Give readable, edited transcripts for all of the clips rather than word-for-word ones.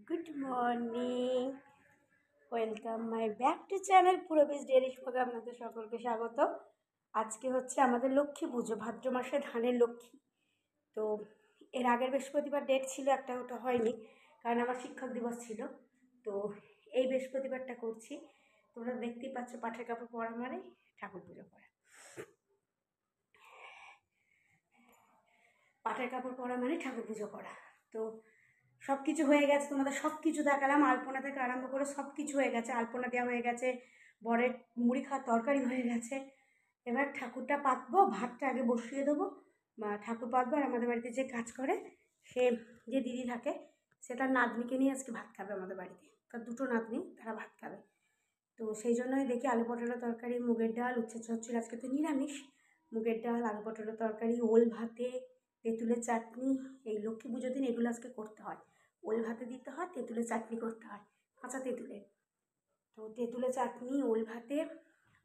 Good morning, welcome my back to channel পুরবিজ daily ব্লগে আপনাদের সকলকে স্বাগত। আজকে হচ্ছে আমাদের লক্ষ্মী পুজো, ভাদ্র মাসে ধানের লক্ষ্মী। তো এর আগের বৃহস্পতিবার ডেট ছিল একটা, ওটা হয়নি কারণ আমার শিক্ষক দিবস ছিল। তো এই বৃহস্পতিবারটা করছি। তোমরা দেখতেই পাচ্ছ পাঠের কাপড় পরা মানে ঠাকুর পুজো করা, পাঠের কাপড় পরা মানে ঠাকুর পুজো করা। তো সব কিছু হয়ে গেছে, তোমাদের সব কিছু দেখালাম, আলপনা থেকে আরম্ভ করে সব কিছু হয়ে গেছে। আলপনা দেওয়া হয়ে গেছে, বরের মুড়ি খাওয়ার তরকারি হয়ে গেছে। এবার ঠাকুরটা পাতবো, ভাতটা আগে বসিয়ে দেবো, বা ঠাকুর পাতবো। আর আমাদের বাড়িতে যে কাজ করে সে, যে দিদি থাকে, সে তার নাতনিকে নিয়ে আজকে ভাত খাবে আমাদের বাড়িতে। তার দুটো নাতনি, তারা ভাত খাবে। তো সেই জন্যই দেখি আলু পটলের তরকারি, মুগের ডাল, উচ্ছে চচ্চড়ি, আজকে তো নিরামিষ। মুগের ডাল, আলু পটলের তরকারি, ওল ভাতে, তেঁতুলের চাটনি। এই লক্ষ্মী পুজোর দিন এগুলো আজকে করতে হয়। ওল ভাতে দিতে হয়, তেঁতুলের চাটনি করতে হয়, কাঁচা তেঁতুলের। তো তেঁতুলের চাটনি, ওল ভাতে,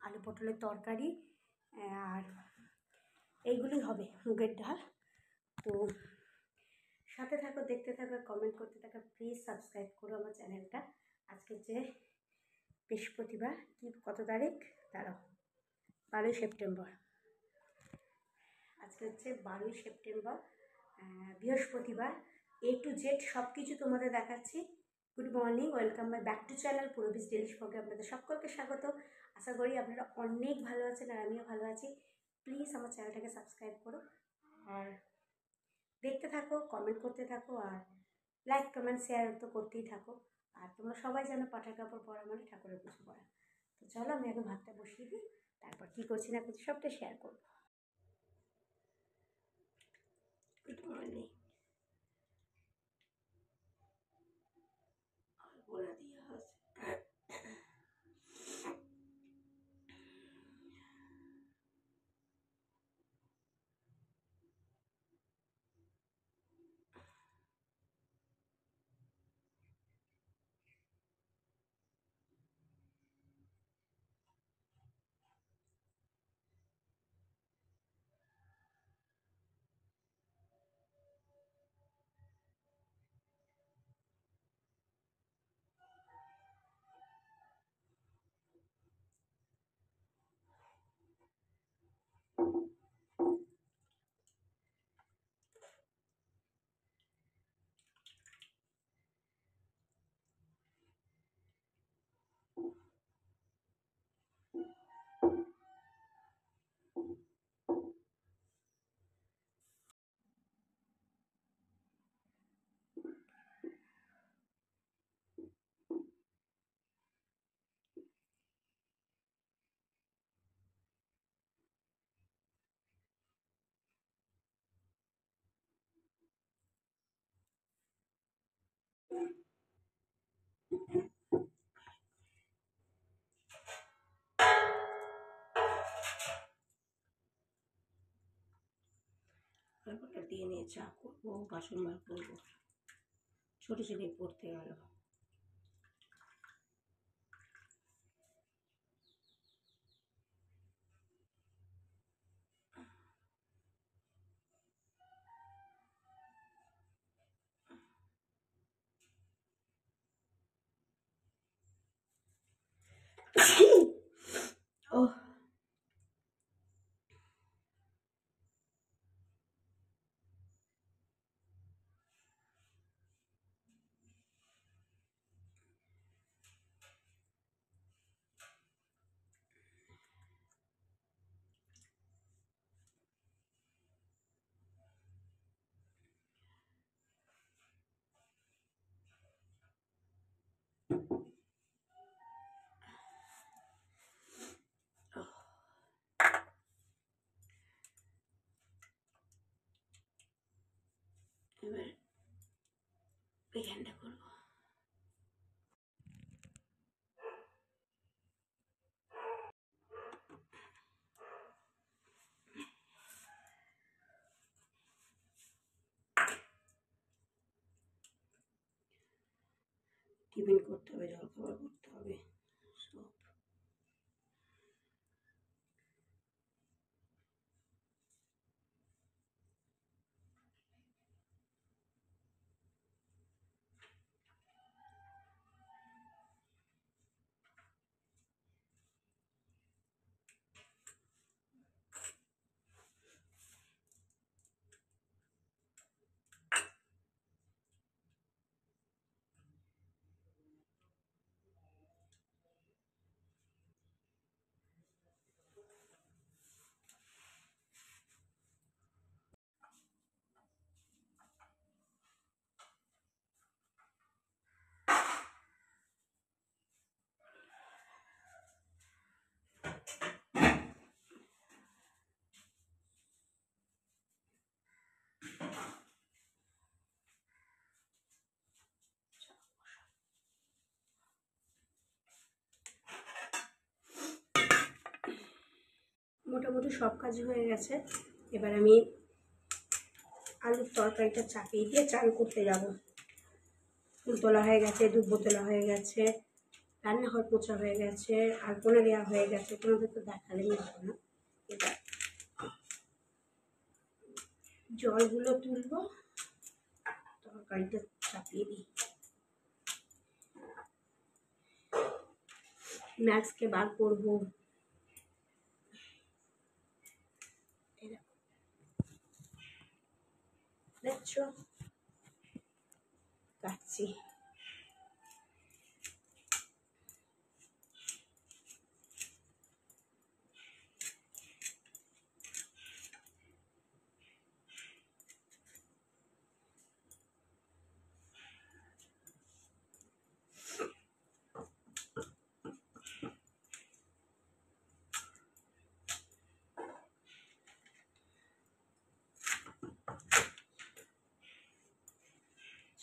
আলু পটলের তরকারি, আর এইগুলি হবে, মুগের ডাল। তো সাথে থাকো, দেখতে থাকো, কমেন্ট করতে থাকো। প্লিজ সাবস্ক্রাইব করো আমার চ্যানেলটা। আজকে যে বৃহস্পতিবার, কি কত তারিখ, দাঁড়াও, 12ই সেপ্টেম্বর। আজকে হচ্ছে 12ই সেপ্টেম্বর, বৃহস্পতিবার। A to Z সব কিছু তোমাদের দেখাচ্ছি। Good morning, welcome my back to channel পুরবিজ ডেইলি ব্লগে আপনাদের সকলকে স্বাগত। আশা করি আপনারা অনেক ভালো আছেন আর আমিও ভালো আছি। প্লিজ আমার চ্যানেলটাকে সাবস্ক্রাইব করো, আর দেখতে থাকো, কমেন্ট করতে থাকো, আর লাইক কমেন্ট শেয়ার তো করতেই থাকো। আর তোমরা সবাই জানো পাঠের কাপড় পরা মানে ঠাকুরের পুজো করা। তো চলো আমি আগে ভাতটা বসিয়ে দিই, তারপর কী করছি না করছি সবটা শেয়ার করবো। Good morning. বলে দিয়ে আছে তারপরটা দিয়ে নিয়ে চা করবো, বাসন বার করবো, ছোটো ছেলে পড়তে গেল। ও এবার এখানটা করবো। টিফিন করতে হবে, জলখাবার করতে হবে, সব। মোটামুটি সব কাজ হয়ে গেছে। এবার আমি আলুর তরকারিটা চাপিয়ে দিয়ে চান করতে যাব। ফুল তোলা হয়ে গেছে, দুব্বো তোলা হয়ে গেছে, রান্নাঘর পোছা হয়ে গেছে, আলপনা দেওয়া হয়ে গেছে, তোমাদের তো দেখালে হবে না। এবার জলগুলো তুলবো, তরকারিটা চাপিয়ে দিই। ম্যাক্সকে বার করবো, দেখছো কাটছি।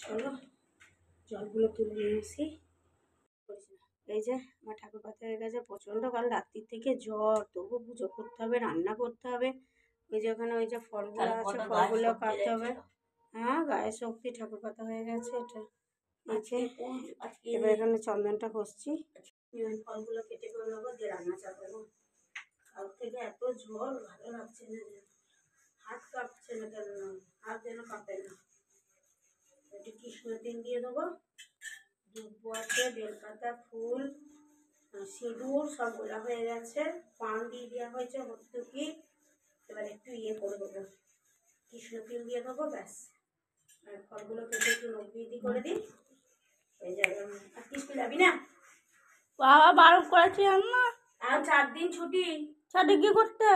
চলো জলগুলো তুলে নিয়ে আসি। এই যে আমার ঠাকুর পাতা হয়ে গেছে প্রচণ্ড, কাল রাত্রির থেকে জ্বর, তবু পুজো করতে হবে, রান্না করতে হবে। ওই যে ওখানে ওই যে ফলগুলো আছে, ফলগুলো কাটতে হবে। হ্যাঁ, গায়ে শক্তি, ঠাকুর পাতা হয়ে গেছে এটা। এবার এখানে চন্দনটা ঘষছি, ফলগুলো কেটে করে নেবো, দিয়ে রান্না চাপাবো। কাল থেকে এত জ্বর, ভালো লাগছে না, হাত কাঁপছে না, কেন হাত যেন কাঁপে না। একটু কৃষ্ণ তেল দিয়ে দেবো, দুব্বো আছে, বেলপাতা, ফুল, সিঁদুর সব গোলা হয়ে গেছে, পান দিয়ে দেওয়া হয়েছে হর্তুকি। এবার একটু করে দেবো, কৃষ্ণ তেল দিয়ে দেবো, ব্যাস। আর ফলগুলো কেটে একটু নববিধি করে দিই, হয়ে যাবে। আর কৃষ্ণ যাবি না? বাবা বারণ করেছে না, আর 4 দিন ছুটি। ছাদে কি করতে?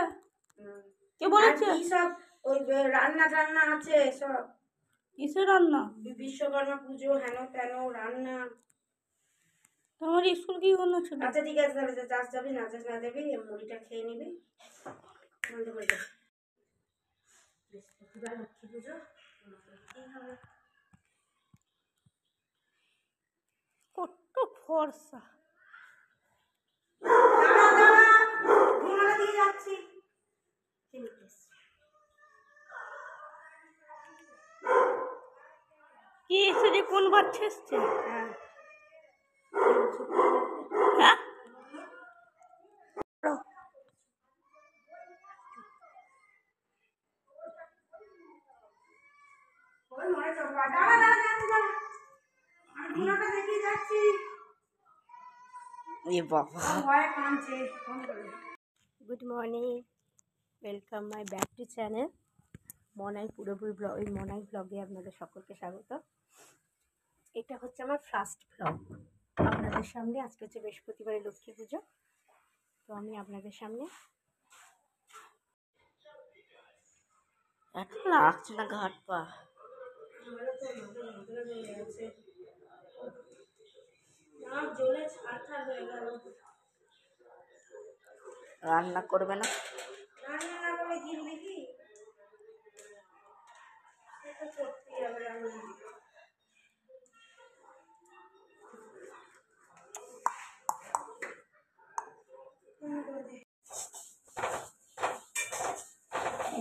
কে বলেছে? সব ওই রান্না টান্না আছে সব। কিসের রান্না? বিশ্বকর্মা পুজো, হেন তেন রান্না। তোমার স্কুল কি বন্ধ ছিল? আচ্ছা ঠিক আছে, তাহলে যাস যাবি, না যাস না যাবি, মুড়িটা খেয়ে নিবি। লক্ষ্মী পুজো কত ফর্সা। দিয়ে যাচ্ছি। কি এসেছে? কোন বাচ্চা এসছে? হ্যাঁ, হ্যাঁ, good morning, welcome my back to channel মনাই পুরোপুরি ব্লগ। এই মনাই ব্লগে আপনাদের সকলকে স্বাগত। এটা হচ্ছে আমার ফার্স্ট ব্লগ আপনাদের সামনে। আজকে হচ্ছে বৃহস্পতিবারে লক্ষ্মী পুজো, তো আমি আপনাদের সামনে এত লাগছে না ঘাট পা। রান্না করবে না?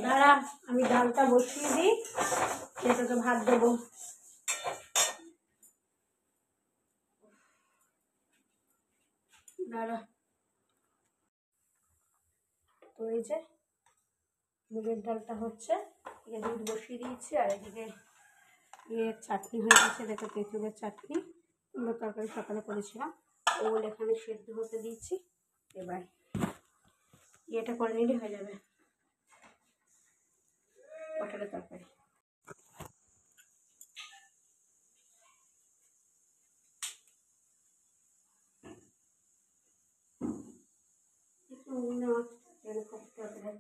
দাঁড়া, আমি ডালটা বসিয়ে দিই, সেটাকে ভাত দেবো। দাঁড়া, তো এই যে মুগের ডালটা হচ্ছে, দুধ বসিয়ে দিয়েছি, আর এদিকে চাটনি হয়ে গেছে, দেখো তেঁতুলের চাটনি, আমরা তরকারি সকালে করেছিলাম, ওগুলো এখানে সেদ্ধ হতে দিয়েছি। এবার এটা করে নিলে হয়ে যাবে পটলের তরকারি।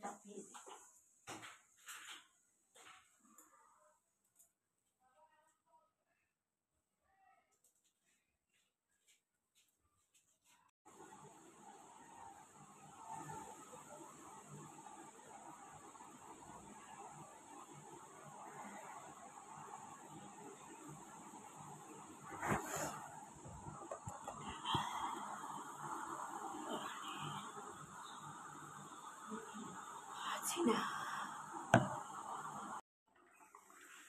চাপিয়ে দিই। পারছি না।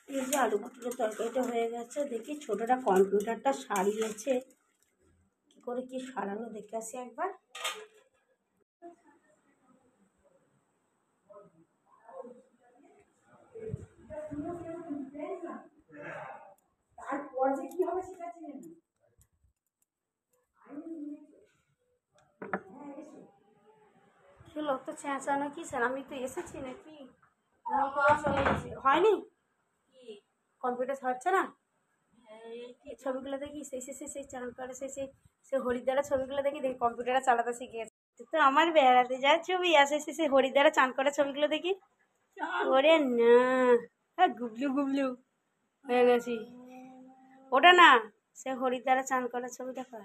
এই যে আলু কুটুরের তরকারিটা হয়ে গেছে, দেখি ছোটোটা কম্পিউটারটা সারিয়েছে, কী করে কি সারানো দেখে আসি একবার। তারপর যে কি হবে সেটা চিনি না। লোক তো চেঁচানো কি স্যার, আমি তো এসেছি নাকি হয়নি, কম্পিউটার হচ্ছে না। এই ছবিগুলো দেখি সেই চান করে সেই হরিদ্বারের ছবিগুলো দেখি কম্পিউটারে চালাতে শিখিয়েছে। তো আমার বেড়াতে যাওয়ার ছবি আসে, সেই হরিদ্বারে চান করার ছবিগুলো দেখি। ওরে না, হ্যাঁ গুবলু গুবলু হয়ে গেছি। ওটা না, সে হরিদ্বারে চান করার ছবি দেখা।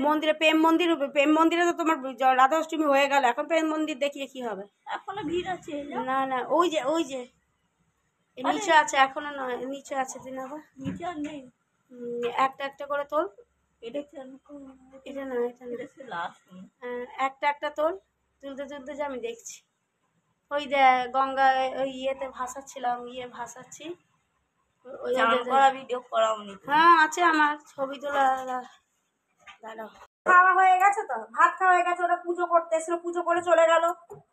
মন্দিরে প্রেম মন্দিরে তো তোমার রাধা অষ্টমী হয়ে গেল, এখন প্রেম মন্দির দেখিয়ে কি হবে? এখনো ভিড় আছে। না না, ওই যে নিচে আছে, এখনো নয়, নিচে আছে। দিন আবার নিচে আর নেই। একটা করে তোল। এটা না, একটা তোল, তুলতে যা, আমি দেখছি। ওই গঙ্গা ওই ইয়েতে ভাসাচ্ছিলাম, ভাসাচ্ছি। ভিডিও করাওনি? হ্যাঁ আছে আমার ছবি তোলা। দাঁড়াও, খাওয়া হয়ে গেছে তো, ভাত খাওয়া হয়ে গেছে, ওরা পুজো করতে এসেছিল, পুজো করে চলে গেল।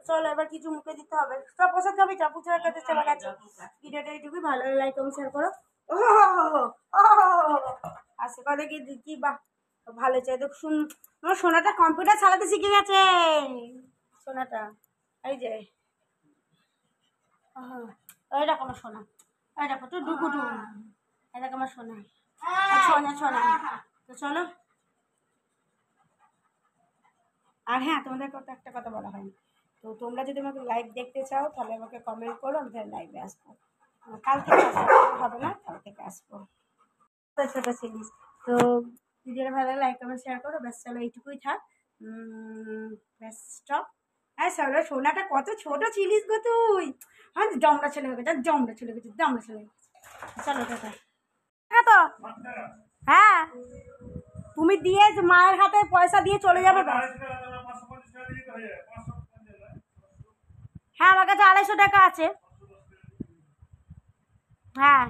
চলো এবার কিছু মুখে দিতে হবে। সব প্রসাদ খাবি, চা পুজো হয়ে গেছে, চলে গেছে। ভিডিওটা এইটুকুই, ভালো লাইক কমেন্ট শেয়ার করো। আচ্ছা কথা কি বাহ, ভালো চাই দেখ। আমার সোনাটা কম্পিউটার চালাতে শিখে গেছে, সোনাটা। এই যে এই দেখো আমার সোনা, এই দেখো তো ডুকুটু, এই দেখো আমার সোনা, সোনা। তো চলো। আর হ্যাঁ, তোমাদের একটা কথা বলা হয়নি, তো তোমরা যদি আমাকে লাইভ দেখতে চাও তাহলে আমাকে কমেন্ট করো, আমি তাহলে লাইভে আসবো। কাল থেকে আসবো, হবে না, কাল থেকে আসবো। ছোটো সিরিজ তো, ভিডিওটা ভালো লাগলে লাইক কমেন্ট শেয়ার করো। ব্যাস চলো এইটুকুই থাক। ব্যাস স্টপ। হ্যাঁ চলো, সোনাটা কত ছোট ছিলিস গো তুই। হ্যাঁ জমরা ছেলে হয়ে গেছে, জমরা ছেলে হয়ে গেছে, জমরা ছেলে হয়ে গেছে। চলো টাটা। হ্যাঁ তো হ্যাঁ, তুমি দিয়ে মায়ের হাতে পয়সা দিয়ে চলে যাবে তো। হ্যাঁ আমার কাছে 250 টাকা আছে। হ্যাঁ